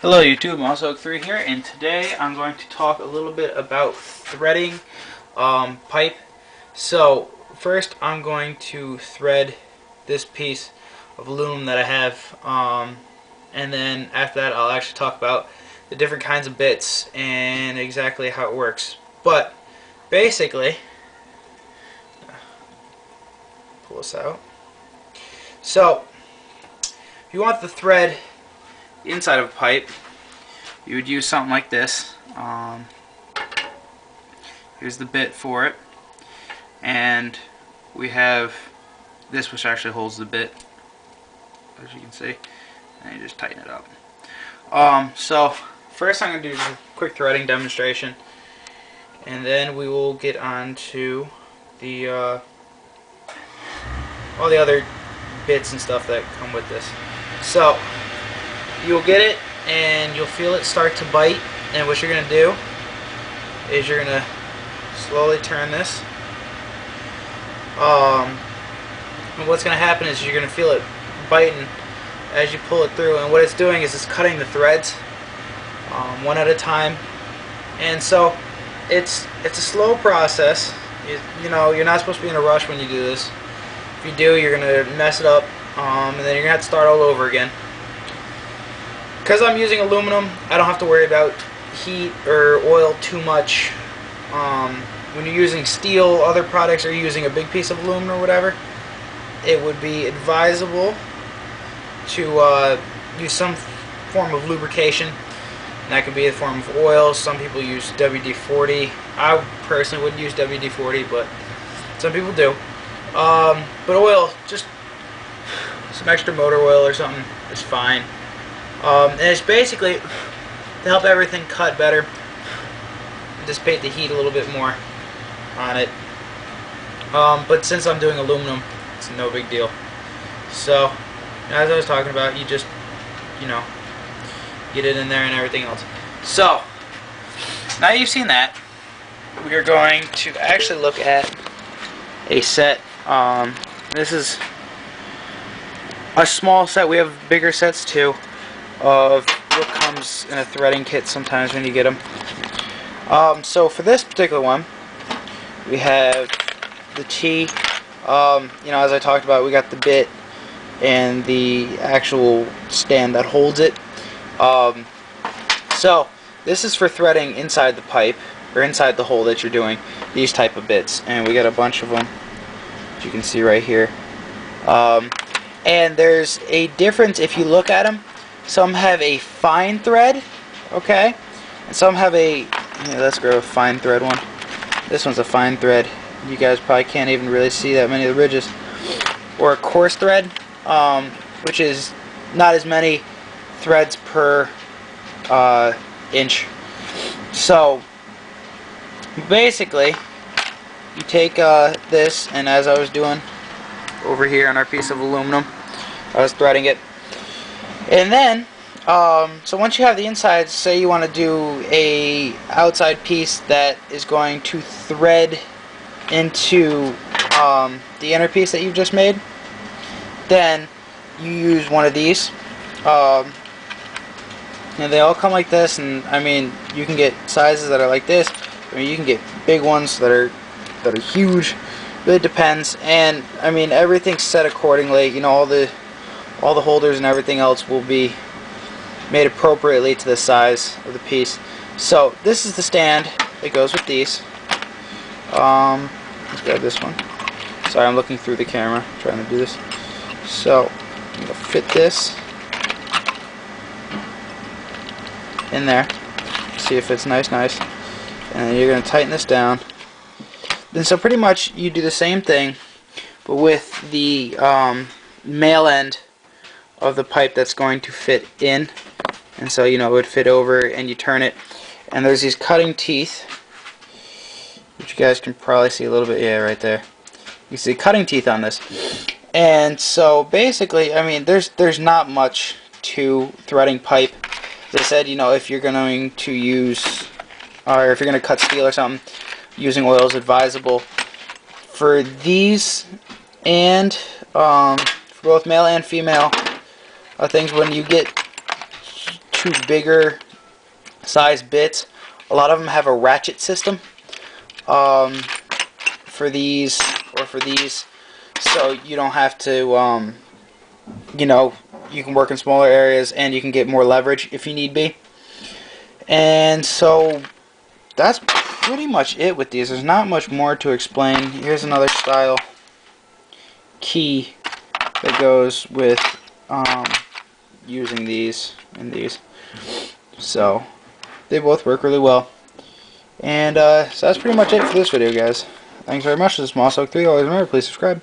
Hello YouTube, MossOak3 here, and today I'm going to talk a little bit about threading pipe. So first I'm going to thread this piece of aluminum that I have, and then after that I'll actually talk about the different kinds of bits and exactly how it works. But basically, pull this out. So if you want the thread inside of a pipe, you would use something like this. Here's the bit for it, and we have this, which actually holds the bit, as you can see, and you just tighten it up. So first I'm going to do a quick threading demonstration, and then we will get on to the all the other bits and stuff that come with this. So you'll get it and you'll feel it start to bite, and what you're going to do is you're going to slowly turn this, and what's going to happen is you're going to feel it biting as you pull it through, and what it's doing is it's cutting the threads one at a time. And so it's a slow process. You know, you're not supposed to be in a rush when you do this. If you do, you're going to mess it up, and then you're going to have to start all over again. Because I'm using aluminum, I don't have to worry about heat or oil too much. When you're using steel, other products, or using a big piece of aluminum or whatever, it would be advisable to use some form of lubrication. And that could be in the form of oil. Some people use WD-40. I personally wouldn't use WD-40, but some people do. But oil, just some extra motor oil or something is fine. And it's basically to help everything cut better, dissipate the heat a little bit more on it. But since I'm doing aluminum, it's no big deal. So, as I was talking about, you just, get it in there and everything else. So, now you've seen that, we are going to actually look at a set. This is a small set. We have bigger sets too, of what comes in a threading kit sometimes when you get them. So for this particular one, we have the T. As I talked about, we got the bit and the actual stand that holds it. So this is for threading inside the pipe, or inside the hole that you're doing these type of bits, and we got a bunch of them, as you can see right here. And there's a difference if you look at them. Some have a fine thread, okay, and some have a, let's grab a fine thread one. This one's a fine thread. You guys probably can't even really see that many of the ridges. Or a coarse thread, which is not as many threads per inch. So basically, you take this, and as I was doing over here on our piece of aluminum, I was threading it. And then, so once you have the inside, say you want to do a outside piece that is going to thread into the inner piece that you've just made, then you use one of these. And they all come like this, and I mean, you can get sizes that are like this. I mean, you can get big ones that are huge. It depends, and I mean, everything's set accordingly. All the holders and everything else will be made appropriately to the size of the piece. So this is the stand that goes with these. Let's grab this one. Sorry, I'm looking through the camera trying to do this. So I'm going to fit this in there. See if it's nice. And then you're going to tighten this down. Then so pretty much you do the same thing, but with the male end of the pipe that's going to fit in, and so it would fit over, and you turn it, and there's these cutting teeth, which you guys can probably see a little bit. Yeah, right there. You see cutting teeth on this, and so basically, I mean, there's not much to threading pipe. As I said, if you're going to use, or if you're going to cut steel or something, using oil is advisable. For these, and for both male and female things, when you get two bigger size bits. A lot of them have a ratchet system for these or for these, so you don't have to, you know, you can work in smaller areas and you can get more leverage if you need be. And so that's pretty much it with these. There's not much more to explain. Here's another style key that goes with using these and these. So they both work really well. And so that's pretty much it for this video, guys. Thanks very much. This is Moss Oak 3. Always remember, please subscribe.